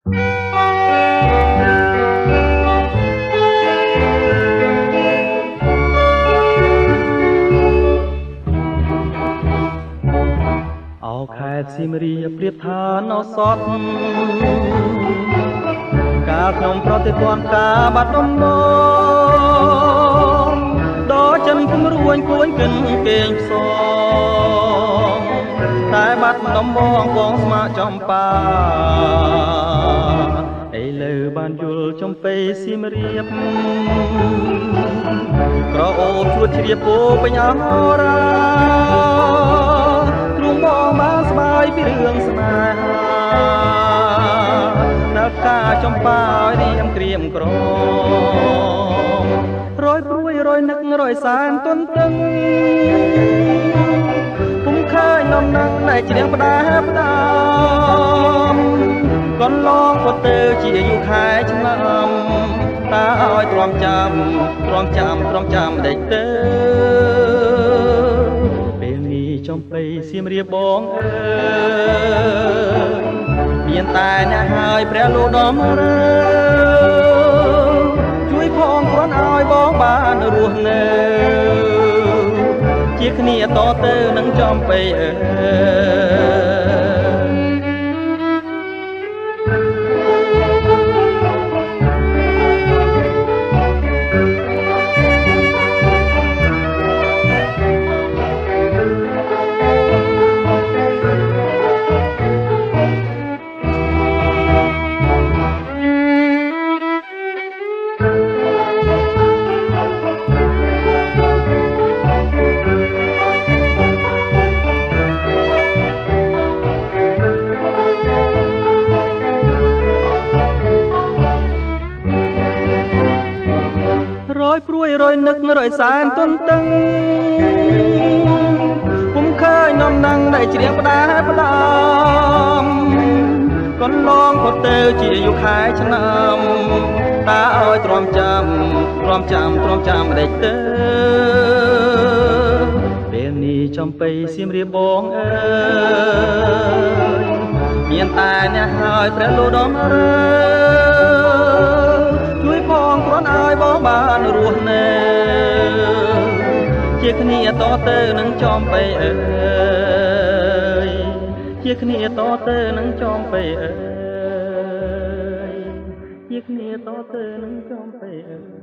អោខេត្តសៀមរាបប្រៀបថានៅសតកាលខ្ញុំប្រតិទណ្ឌការបាត់ដំបងដល់ចិនគំរួញគួនគិនគេងផ្សងតែបាត់ដំបងបងស្មាចំបាឥឡូវបានយល់ចំពេសៀមរាបក្រអូបជួតជ្រាបពោពេញអរាបងបានស្បើយពីរឿងស្នេហានៅផ្កាចំប៉ាឲ្យរៀមក្រៀមក្រមរយព្រួយរយនឹករយសានទន្ទឹងពុំឃើញនំនឹងតែជ្រៀងផ្ដាផ្ដាំកន្លងក៏ទៅជាយូរខែឆ្នាំតើឲ្យទ្រាំចាំដេចទៅចំពេសៀមរាបបងអើយមានតែអ្នកហើយព្រះលោកដំរើជួយផងគ្រាន់ឲ្យបងបានរស់នៅជាគ្នាតទៅនឹងចំពេអើរយព្រួយរយនឹករយសានទន្ទឹងពុំឃើញនំនឹងដែលជ្រៀងផ្ដាផ្ដាំកន្លងក៏ទៅជាយូរខែឆ្នាំតើឲ្យទ្រាំចាំដេចទៅពេលនេះចំពេសៀមរាបបងអើយមានតែអ្នកហើយព្រះលោកដំរើជួយផងគ្រាន់ឲ្យបងបានរស់នៅជាគ្នាតទៅនឹងចំពេអើយជាគ្នាតទៅនឹងចំពេអើយជាគ្នាតទៅនឹងចំពេអើយ